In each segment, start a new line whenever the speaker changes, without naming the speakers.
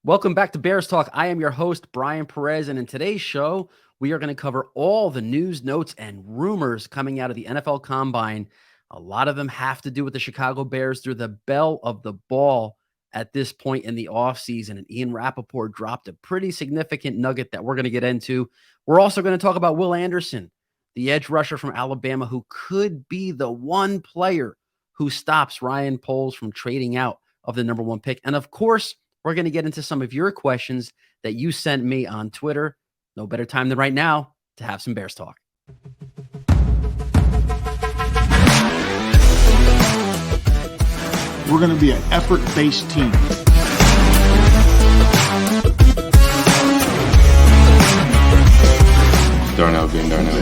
Welcome back to Bears Talk. I am your host, Bryan Perez, and in today's show, we are going to cover all the news, notes, and rumors coming out of the NFL Combine. A lot of them have to do with the Chicago Bears. Through the bell of the ball at this point in the offseason, and Ian Rappaport dropped a pretty significant nugget that we're going to get into. We're also going to talk about Will Anderson, the edge rusher from Alabama, who could be the one player who stops Ryan Poles from trading out of the number one pick. And of course, we're going to get into some of your questions that you sent me on Twitter. No better time than right now to have some Bears talk.
We're going to be an effort-based team.
Darnell being Darnell.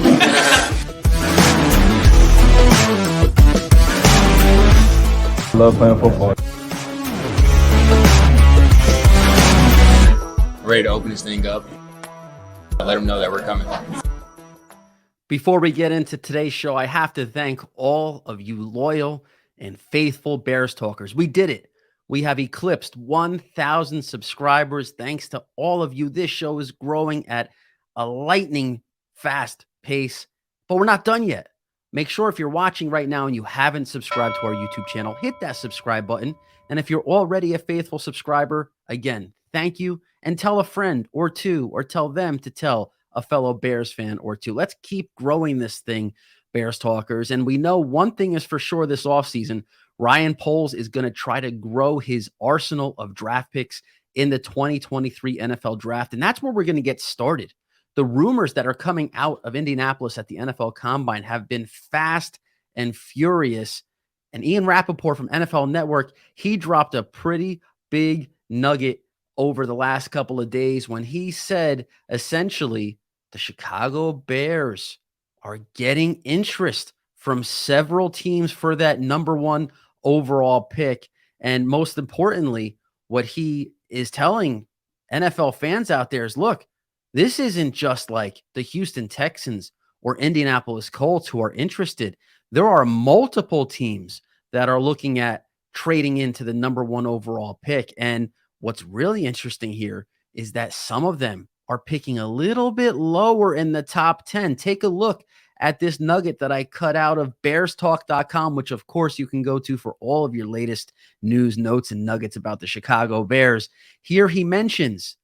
Love playing football.
Ready to open this thing up. Let them know that we're coming.
Before we get into today's show, I have to thank all of you loyal and faithful Bears talkers. We did it. We have eclipsed 1,000 subscribers. Thanks to all of you. This show is growing at a lightning fast pace, but we're not done yet. Make sure if you're watching right now and you haven't subscribed to our YouTube channel, hit that subscribe button. And if you're already a faithful subscriber, again, thank you. And tell a friend or two, or tell them to tell a fellow Bears fan or two. Let's keep growing this thing, Bears talkers. And we know one thing is for sure this offseason, Ryan Poles is going to try to grow his arsenal of draft picks in the 2023 NFL draft. And that's where we're going to get started. The rumors that are coming out of Indianapolis at the NFL Combine have been fast and furious. And Ian Rappaport from NFL Network, he dropped a pretty big nugget over the last couple of days when he said, essentially, the Chicago Bears are getting interest from several teams for that number one overall pick. And most importantly, what he is telling NFL fans out there is, look, this isn't just like the Houston Texans or Indianapolis Colts who are interested. There are multiple teams that are looking at trading into the number one overall pick. And what's really interesting here is that some of them are picking a little bit lower in the top 10. Take a look at this nugget that I cut out of bearstalk.com, which of course you can go to for all of your latest news, notes, and nuggets about the Chicago Bears. Here he mentions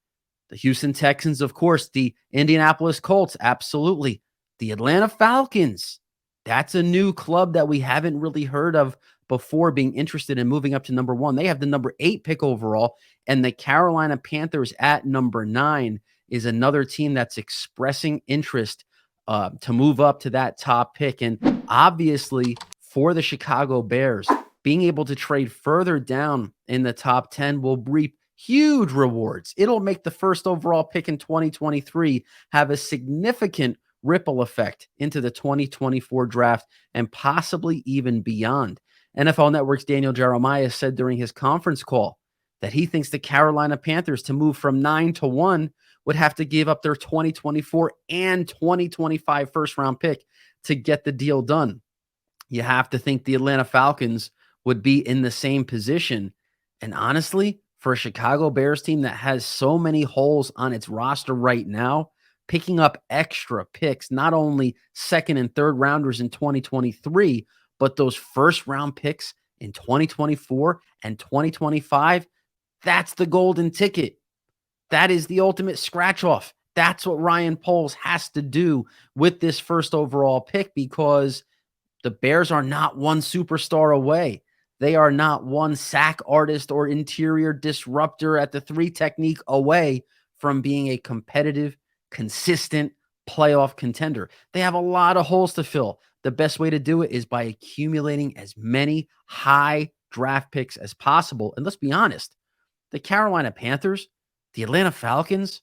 the Houston Texans, of course, the Indianapolis Colts, absolutely. The Atlanta Falcons, that's a new club that we haven't really heard of before being interested in moving up to number one. They have the number 8 pick overall, and the Carolina Panthers at number 9 is another team that's expressing interest to move up to that top pick. And obviously for the Chicago Bears, being able to trade further down in the top 10 will reap huge rewards. It'll make the first overall pick in 2023 have a significant ripple effect into the 2024 draft and possibly even beyond. NFL Network's Daniel Jeremiah said during his conference call that he thinks the Carolina Panthers, to move from 9 to 1, would have to give up their 2024 and 2025 first-round pick to get the deal done. You have to think the Atlanta Falcons would be in the same position. And honestly, for a Chicago Bears team that has so many holes on its roster right now, picking up extra picks, not only second and third rounders in 2023, but those first round picks in 2024 and 2025, that's the golden ticket. That is the ultimate scratch off. That's what Ryan Poles has to do with this first overall pick, because the Bears are not one superstar away. They are not one sack artist or interior disruptor at the 3 technique away from being a competitive, consistent playoff contender. They have a lot of holes to fill. The best way to do it is by accumulating as many high draft picks as possible. And let's be honest, the Carolina Panthers, the Atlanta Falcons,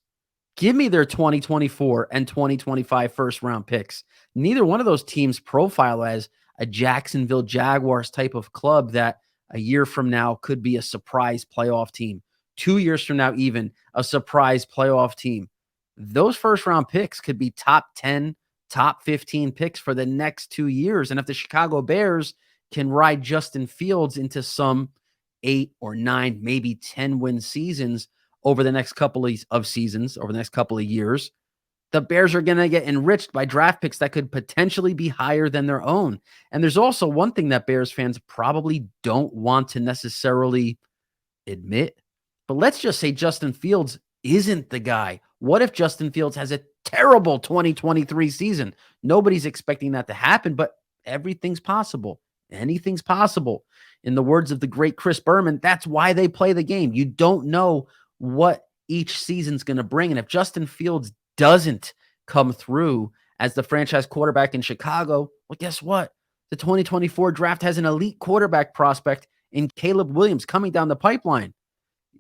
give me their 2024 and 2025 first round picks. Neither one of those teams profile as a Jacksonville Jaguars type of club that a year from now could be a surprise playoff team. 2 years from now, even a surprise playoff team. Those first round picks could be top 10, top 15 picks for the next 2 years. And if the Chicago Bears can ride Justin Fields into some 8 or 9, maybe 10 win seasons over the next couple of seasons, over the next couple of years, the Bears are going to get enriched by draft picks that could potentially be higher than their own. And there's also one thing that Bears fans probably don't want to necessarily admit, but let's just say Justin Fields isn't the guy. What if Justin Fields has a terrible 2023 season? Nobody's expecting that to happen, but everything's possible. Anything's possible. In the words of the great Chris Berman, that's why they play the game. You don't know what each season's going to bring. And if Justin Fields doesn't come through as the franchise quarterback in Chicago, well, guess what? The 2024 draft has an elite quarterback prospect in Caleb Williams coming down the pipeline.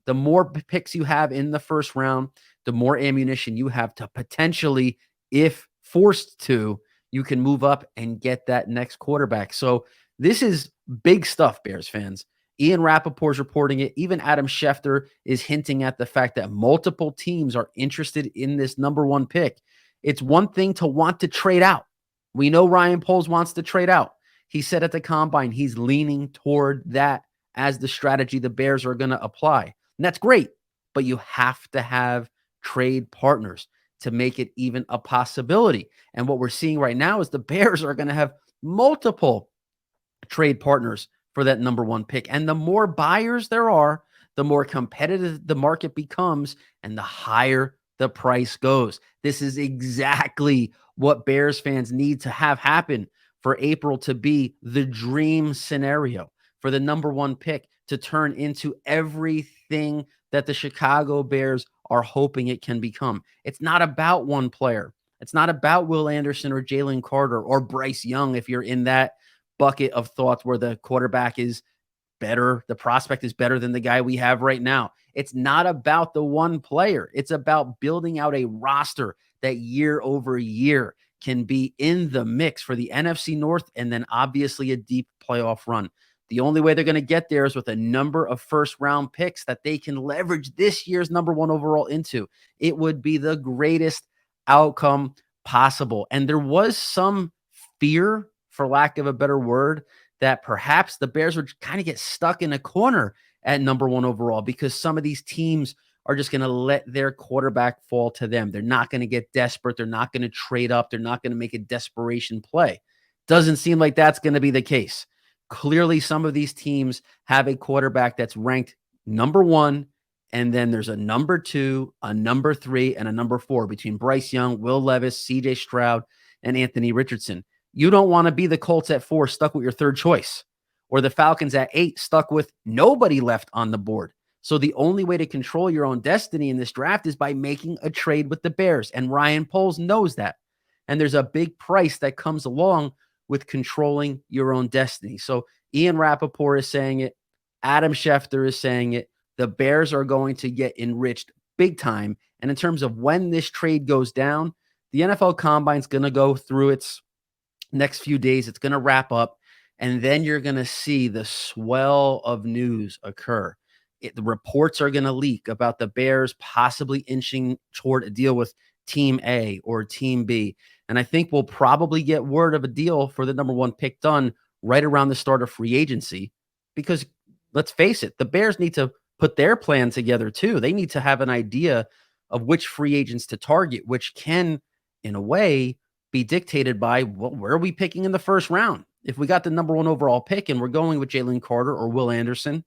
The more picks you have in the first round, the more ammunition you have to potentially, if forced to, you can move up and get that next quarterback. So this is big stuff, Bears fans. Ian Rappaport's reporting it. Even Adam Schefter is hinting at the fact that multiple teams are interested in this number one pick. It's one thing to want to trade out. We know Ryan Poles wants to trade out. He said at the combine he's leaning toward that as the strategy the Bears are going to apply. And that's great, but you have to have trade partners to make it even a possibility. And what we're seeing right now is the Bears are going to have multiple trade partners for that number one pick. And the more buyers there are, the more competitive the market becomes and the higher the price goes. This is exactly what Bears fans need to have happen for April to be the dream scenario, for the number one pick to turn into everything that the Chicago Bears are hoping it can become. It's not about one player. It's not about Will Anderson or Jalen Carter or Bryce Young if you're in that bucket of thoughts where the quarterback is better, the prospect is better than the guy we have right now. It's not about the one player. It's about building out a roster that year over year can be in the mix for the NFC North and then obviously a deep playoff run. The only way they're going to get there is with a number of first-round picks that they can leverage this year's number one overall into. It would be the greatest outcome possible. And there was some fear, for lack of a better word, that perhaps the Bears would kind of get stuck in a corner at number one overall because some of these teams are just going to let their quarterback fall to them. They're not going to get desperate. They're not going to trade up. They're not going to make a desperation play. Doesn't seem like that's going to be the case. Clearly, some of these teams have a quarterback that's ranked number one, and then there's a number two, a number three, and a number four between Bryce Young, Will Levis, C.J. Stroud, and Anthony Richardson. You don't want to be the Colts at 4 stuck with your third choice, or the Falcons at 8 stuck with nobody left on the board. So the only way to control your own destiny in this draft is by making a trade with the Bears, and Ryan Poles knows that. And there's a big price that comes along with controlling your own destiny. So Ian Rappaport is saying it. Adam Schefter is saying it. The Bears are going to get enriched big time. And in terms of when this trade goes down, the NFL Combine is going to go through its next few days. It's going to wrap up. And then you're going to see the swell of news occur. The reports are going to leak about the Bears possibly inching toward a deal with Team A or Team B. And I think we'll probably get word of a deal for the number one pick done right around the start of free agency because let's face it, the Bears need to put their plan together too. They need to have an idea of which free agents to target, which can, in a way, be dictated by, well, where are we picking in the first round? If we got the number one overall pick and we're going with Jalen Carter or Will Anderson,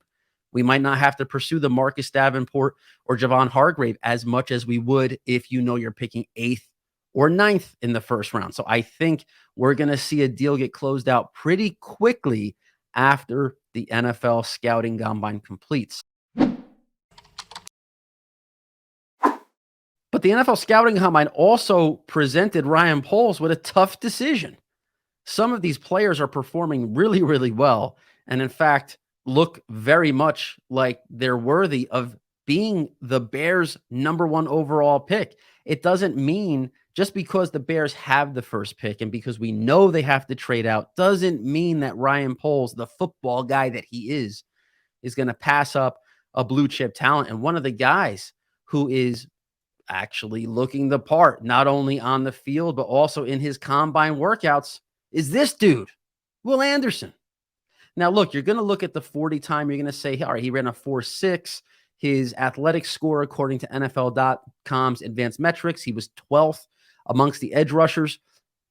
we might not have to pursue the Marcus Davenport or Javon Hargrave as much as we would if you know you're picking 8th or 9th in the first round. So I think we're going to see a deal get closed out pretty quickly after the NFL scouting combine completes. But the NFL scouting combine also presented Ryan Poles with a tough decision. Some of these players are performing really, really well. And in fact, look very much like they're worthy of being the Bears' number one overall pick. It doesn't mean just because the Bears have the first pick and because we know they have to trade out doesn't mean that Ryan Poles, the football guy that he is going to pass up a blue chip talent. And one of the guys who is actually looking the part, not only on the field, but also in his combine workouts, is this dude, Will Anderson. Now, look, you're going to look at the 40 time. You're going to say, all right, he ran a 4.6. his athletic score, according to NFL.com's advanced metrics, he was 12th amongst the edge rushers.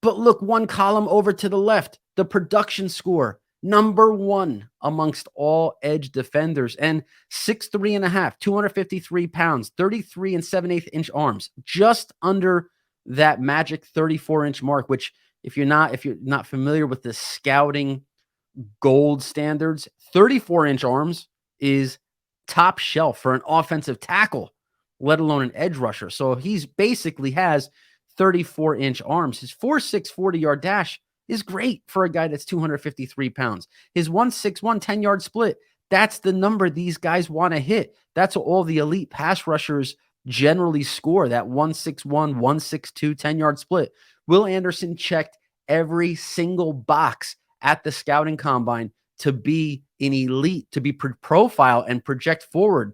But look one column over to the left, the production score, number 1 amongst all edge defenders, and 6'3.5", 253 pounds, 33 and 7/8 inch arms, just under that magic 34-inch mark, which if you're not familiar with the scouting gold standards, 34-inch arms is top shelf for an offensive tackle, let alone an edge rusher. So he's basically has 34-inch arms. His 4.6 40-yard dash is great for a guy that's 253 pounds. His 1.61 10-yard split, that's the number these guys want to hit. That's what all the elite pass rushers generally score, that 1.61, 1.62 10-yard split. Will Anderson checked every single box at the scouting combine to be an elite, to be profile and project forward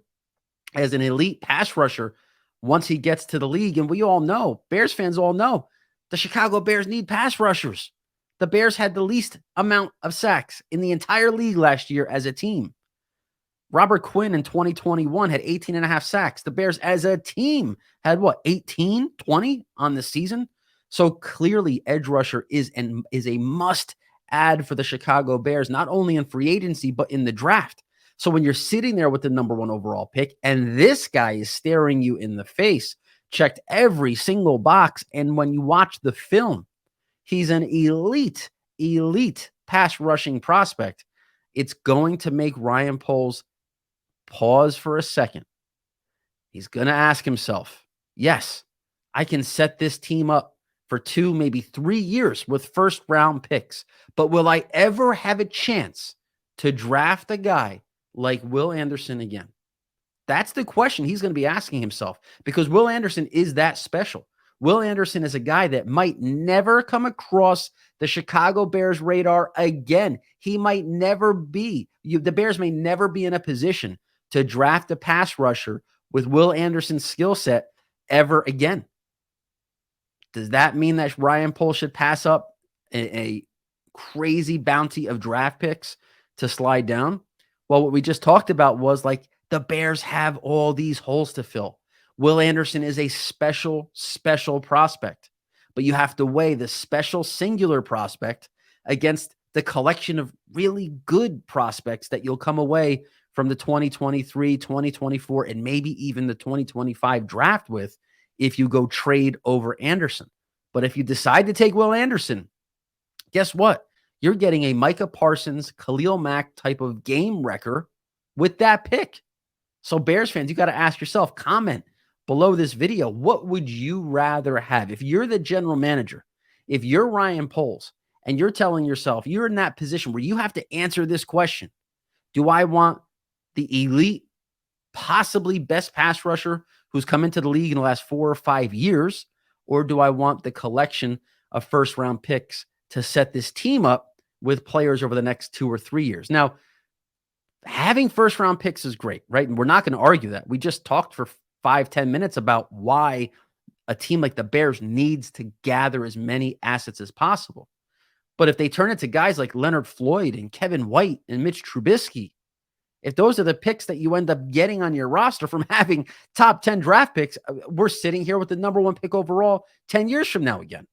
as an elite pass rusher once he gets to the league. And we all know, Bears fans all know, the Chicago Bears need pass rushers. The Bears had the least amount of sacks in the entire league last year as a team. Robert Quinn in 2021 had 18 and a half sacks. The Bears as a team had 18, 20 on the season. So clearly edge rusher is a must add for the Chicago Bears, not only in free agency, but in the draft. So when you're sitting there with the number 1 overall pick and this guy is staring you in the face, checked every single box, and when you watch the film, he's an elite pass rushing prospect, it's going to make Ryan Poles pause for a second. He's going to ask himself, yes, I can set this team up for 2, maybe 3 years with first-round picks, but will I ever have a chance to draft a guy like Will Anderson again? That's the question he's going to be asking himself, because Will Anderson is that special. Will Anderson is a guy that might never come across the Chicago Bears radar again. He might never be. The Bears may never be in a position to draft a pass rusher with Will Anderson's skill set ever again. Does that mean that Ryan Poles should pass up a crazy bounty of draft picks to slide down? Well, what we just talked about was like the Bears have all these holes to fill. Will Anderson is a special prospect, but you have to weigh the special singular prospect against the collection of really good prospects that you'll come away from the 2023, 2024, and maybe even the 2025 draft with if you go trade over Anderson. But if you decide to take Will Anderson, guess what? You're getting a Micah Parsons, Khalil Mack type of game wrecker with that pick. So Bears fans, you got to ask yourself, comment below this video, what would you rather have? If you're the general manager, if you're Ryan Poles, and you're telling yourself, you're in that position where you have to answer this question, do I want the elite, possibly best pass rusher who's come into the league in the last 4 or 5 years, or do I want the collection of first-round picks to set this team up with players over the next 2 or 3 years? Now, having first-round picks is great, right? And we're not going to argue that. We just talked for 5-10 minutes about why a team like the Bears needs to gather as many assets as possible. But if they turn it to guys like Leonard Floyd and Kevin White and Mitch Trubisky, if those are the picks that you end up getting on your roster from having top 10 draft picks, we're sitting here with the number 1 pick overall 10 years from now again.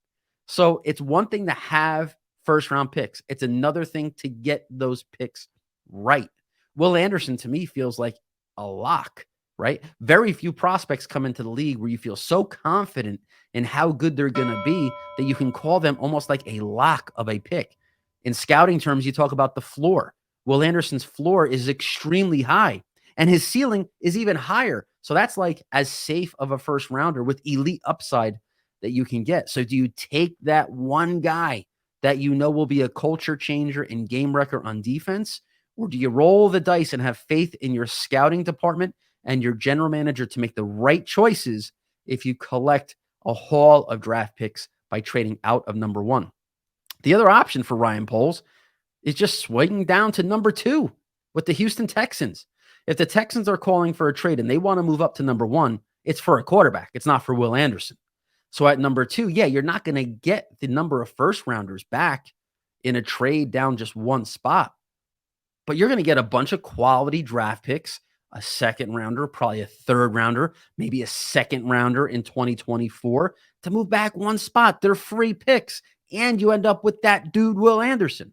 So it's one thing to have first-round picks. It's another thing to get those picks right. Will Anderson, to me, feels like a lock, right? Very few prospects come into the league where you feel so confident in how good they're going to be that you can call them almost like a lock of a pick. In scouting terms, you talk about the floor. Will Anderson's floor is extremely high, and his ceiling is even higher. So that's like as safe of a first rounder with elite upside that you can get. So do you take that one guy that you know will be a culture changer and game wrecker on defense, or do you roll the dice and have faith in your scouting department and your general manager to make the right choices if you collect a haul of draft picks by trading out of number 1? The other option for Ryan Poles is just swinging down to number 2 with the Houston Texans. If the Texans are calling for a trade and they want to move up to number 1, it's for a quarterback. It's not for Will Anderson. So at number 2, yeah, you're not going to get the number of first rounders back in a trade down just one spot, but you're going to get a bunch of quality draft picks, a second rounder, probably a third rounder, maybe a second rounder in 2024 to move back one spot. They're free picks, and you end up with that dude, Will Anderson.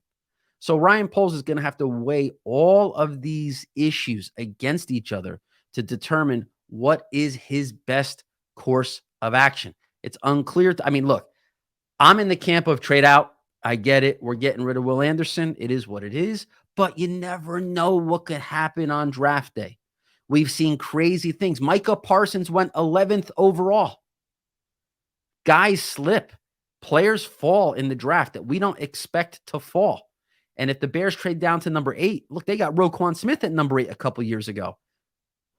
So Ryan Poles is going to have to weigh all of these issues against each other to determine what is his best course of action. It's unclear. I mean, look, I'm in the camp of trade out. I get it. We're getting rid of Will Anderson. It is what it is. But you never know what could happen on draft day. We've seen crazy things. Micah Parsons went 11th overall. Guys slip. Players fall in the draft that we don't expect to fall. And if the Bears trade down to number 8, look, they got Roquan Smith at number 8 a couple years ago.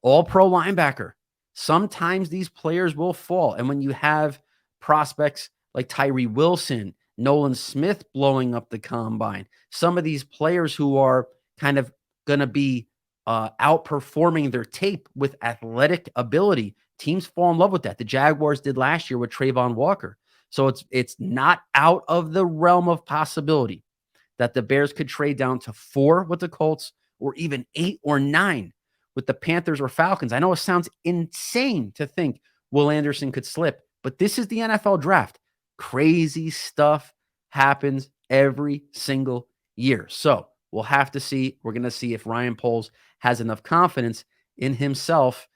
All-pro linebacker. Sometimes these players will fall. And when you have prospects like Tyree Wilson, Nolan Smith blowing up the combine, some of these players who are kind of going to be outperforming their tape with athletic ability, teams fall in love with that. The Jaguars did last year with Trayvon Walker. So it's not out of the realm of possibility that the Bears could trade down to 4 with the Colts or even 8 or 9 with the Panthers or Falcons. I know it sounds insane to think Will Anderson could slip, but this is the NFL draft. Crazy stuff happens every single year. So we'll have to see. We're going to see if Ryan Poles has enough confidence in himself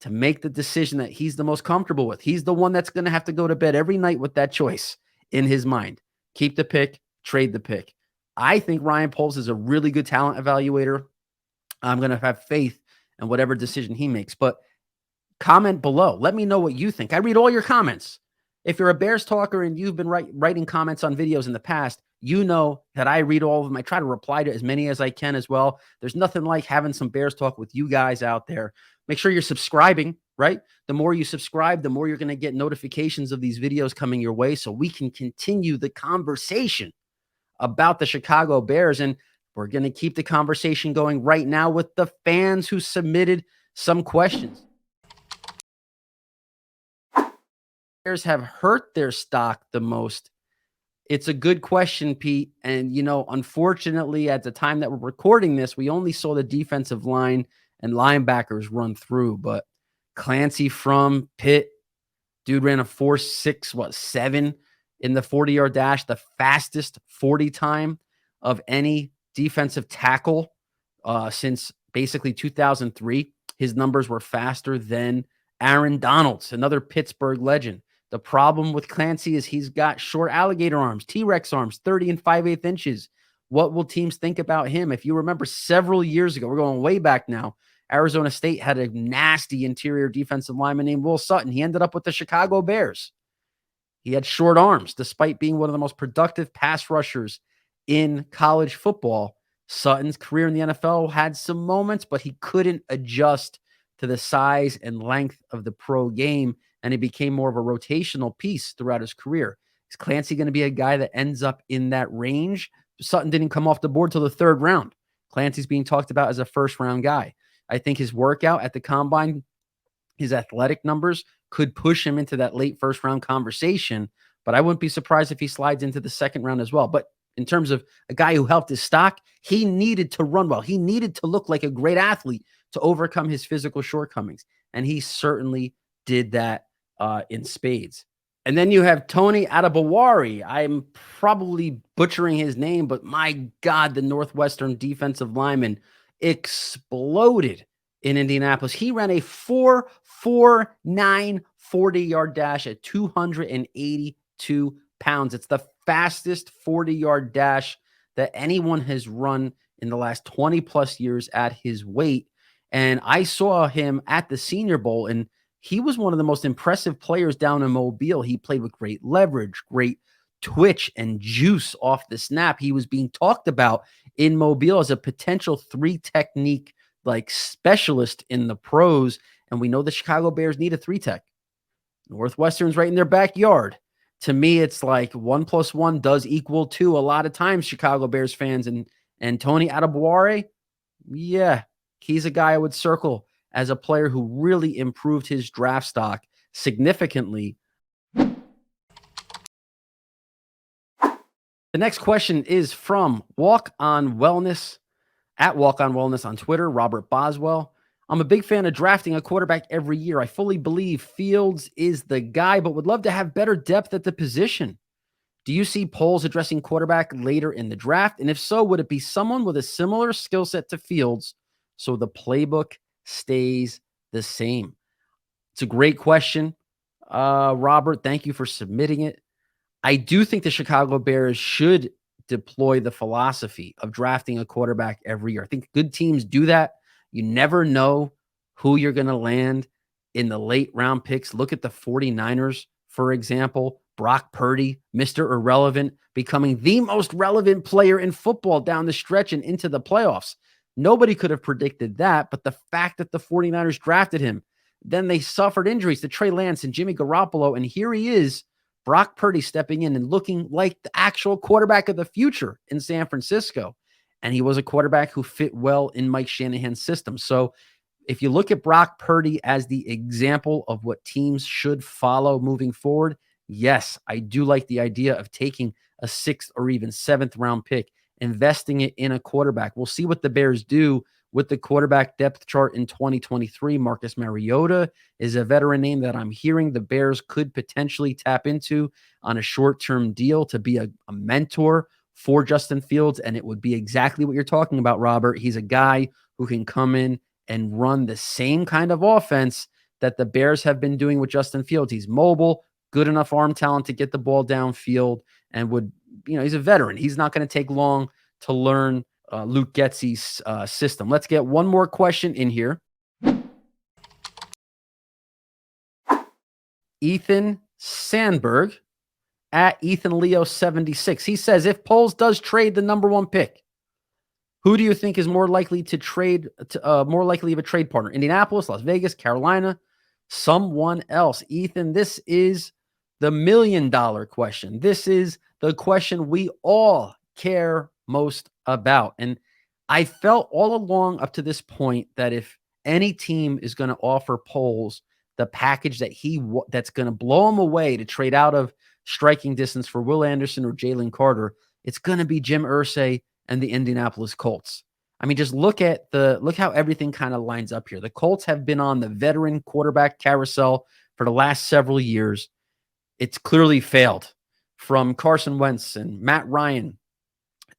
to make the decision that he's the most comfortable with. He's the one that's going to have to go to bed every night with that choice in his mind. Keep the pick, trade the pick. I think Ryan Poles is a really good talent evaluator. I'm going to have faith in whatever decision he makes. But comment below. Let me know what you think. I read all your comments. If you're a Bears talker and you've been writing comments on videos in the past, you know that I read all of them. I try to reply to as many as I can as well. There's nothing like having some Bears talk with you guys out there. Make sure you're subscribing, right? The more you subscribe, the more you're going to get notifications of these videos coming your way so we can continue the conversation about the Chicago Bears. And we're going to keep the conversation going right now with the fans who submitted some questions. Bears have hurt their stock the most? It's a good question, Pete. And, unfortunately, at the time that we're recording this, we only saw the defensive line and linebackers run through. But Clancy from Pitt, dude ran a 4.6, 7 in the 40-yard dash, the fastest 40 time of any defensive tackle since basically 2003. His numbers were faster than Aaron Donald's, another Pittsburgh legend. The problem with Clancy is he's got short alligator arms, T-Rex arms, 30 and 5/8 inches. What will teams think about him? If you remember several years ago, we're going way back now, Arizona State had a nasty interior defensive lineman named Will Sutton. He ended up with the Chicago Bears. He had short arms, despite being one of the most productive pass rushers in college football. Sutton's career in the NFL had some moments, but he couldn't adjust to the size and length of the pro game, and he became more of a rotational piece throughout his career. Is Clancy going to be a guy that ends up in that range? Sutton didn't come off the board till the 3rd round. Clancy's being talked about as a first-round guy. I think his workout at the combine, his athletic numbers could push him into that late first-round conversation, but I wouldn't be surprised if he slides into the 2nd round as well. But in terms of a guy who helped his stock, he needed to run well. He needed to look like a great athlete to overcome his physical shortcomings, and he certainly did that in spades. And then you have Tony Adebayo. I'm probably butchering his name, but my God, the Northwestern defensive lineman exploded in Indianapolis. He ran a 4.49 40-yard dash at 282 pounds. It's the fastest 40-yard dash that anyone has run in the last 20-plus years at his weight. And I saw him at the Senior Bowl, and he was one of the most impressive players down in Mobile. He played with great leverage, great twitch and juice off the snap. He was being talked about in Mobile as a potential 3-technique specialist in the pros. And we know the Chicago Bears need a 3-tech. Northwestern's right in their backyard. To me, it's like 1 + 1 does equal 2 a lot of times, Chicago Bears fans. And Tony Adebayo, yeah, he's a guy I would circle as a player who really improved his draft stock significantly. The next question is from Walk On Wellness, at Walk On Wellness on Twitter, Robert Boswell. I'm a big fan of drafting a quarterback every year. I fully believe Fields is the guy, but would love to have better depth at the position. Do you see polls addressing quarterback later in the draft? And if so, would it be someone with a similar skill set to Fields so the playbook stays the same? It's a great question. Robert, thank you for submitting it. I do think the Chicago Bears should deploy the philosophy of drafting a quarterback every year. I think good teams do that. You never know who you're going to land in the late round picks. Look at the 49ers, for example. Brock Purdy, Mr. Irrelevant, becoming the most relevant player in football down the stretch and into the playoffs. Nobody could have predicted that, but the fact that the 49ers drafted him, then they suffered injuries to Trey Lance and Jimmy Garoppolo, and here he is, Brock Purdy stepping in and looking like the actual quarterback of the future in San Francisco. And he was a quarterback who fit well in Mike Shanahan's system. So if you look at Brock Purdy as the example of what teams should follow moving forward, yes, I do like the idea of taking a 6th or even 7th round pick, investing it in a quarterback. We'll see what the Bears do with the quarterback depth chart in 2023. Marcus Mariota is a veteran name that I'm hearing the Bears could potentially tap into on a short-term deal to be a mentor for Justin Fields, and it would be exactly what you're talking about, Robert. He's a guy who can come in and run the same kind of offense that the Bears have been doing with Justin Fields. He's mobile, good enough arm talent to get the ball downfield, and would, he's a veteran. He's not going to take long to learn Luke Getsy's system. Let's get one more question in here. Ethan Sandberg at Ethan Leo 76. He says, if Poles does trade the number 1 pick, who do you think is more likely to trade, more likely of a trade partner? Indianapolis, Las Vegas, Carolina, someone else? Ethan, this is the $1 million question. This is the question we all care most about. And I felt all along up to this point that if any team is going to offer Poles the package that that's going to blow him away to trade out of striking distance for Will Anderson or Jalen Carter, it's going to be Jim Irsay and the Indianapolis Colts. I mean, just look how everything kind of lines up here. The Colts have been on the veteran quarterback carousel for the last several years. It's clearly failed, from Carson Wentz and Matt Ryan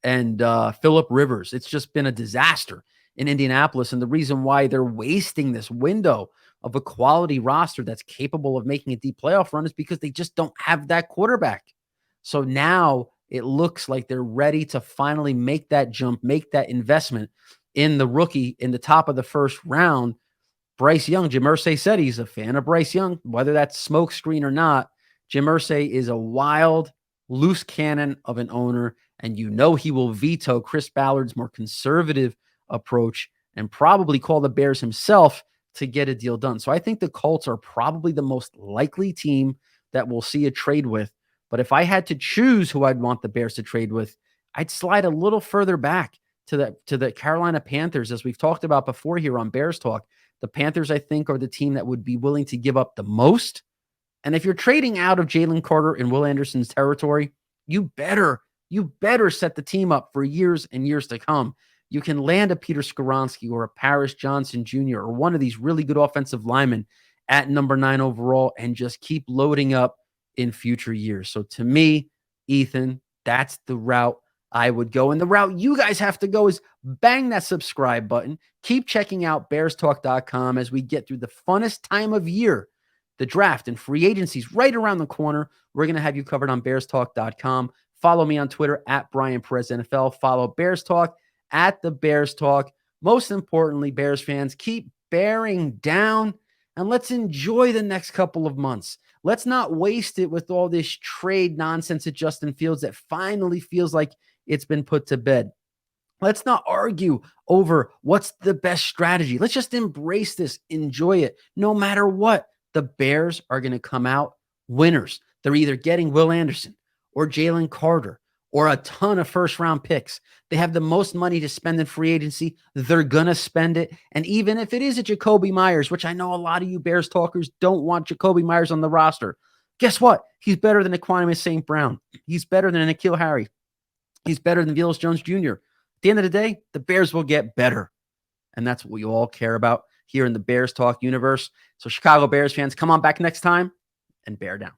and Phillip Rivers. It's just been a disaster in Indianapolis. And the reason why they're wasting this window of a quality roster that's capable of making a deep playoff run is because they just don't have that quarterback. So now it looks like they're ready to finally make that jump, make that investment in the rookie in the top of the first round, Bryce Young. Jim Irsay said he's a fan of Bryce Young, whether that's smokescreen or not. Jim Irsay is a wild, loose cannon of an owner, and he will veto Chris Ballard's more conservative approach and probably call the Bears himself to get a deal done. So I think the Colts are probably the most likely team that we'll see a trade with. But if I had to choose who I'd want the Bears to trade with, I'd slide a little further back to the Carolina Panthers, as we've talked about before here on Bears Talk. The Panthers, I think, are the team that would be willing to give up the most. And if you're trading out of Jalen Carter and Will Anderson's territory, you better set the team up for years and years to come. You can land a Peter Skoronski or a Paris Johnson Jr. or one of these really good offensive linemen at number 9 overall and just keep loading up in future years. So to me, Ethan, that's the route I would go. And the route you guys have to go is bang that subscribe button. Keep checking out bearstalk.com as we get through the funnest time of year. The draft and free agency's right around the corner. We're going to have you covered on bearstalk.com. Follow me on Twitter at Bryan Perez NFL. Follow Bears Talk at the Bears Talk. Most importantly, Bears fans, keep bearing down and let's enjoy the next couple of months. Let's not waste it with all this trade nonsense at Justin Fields that finally feels like it's been put to bed. Let's not argue over what's the best strategy. Let's just embrace this, enjoy it. No matter what, the Bears are going to come out winners. They're either getting Will Anderson or Jalen Carter or a ton of first-round picks. They have the most money to spend in free agency. They're going to spend it. And even if it is a Jacoby Myers, which I know a lot of you Bears talkers don't want Jacoby Myers on the roster, guess what? He's better than Equanimous St. Brown. He's better than N'Keal Harry. He's better than Velus Jones Jr. At the end of the day, the Bears will get better. And that's what we all care about. here in the Bears Talk universe. So Chicago Bears fans, come on back next time and bear down.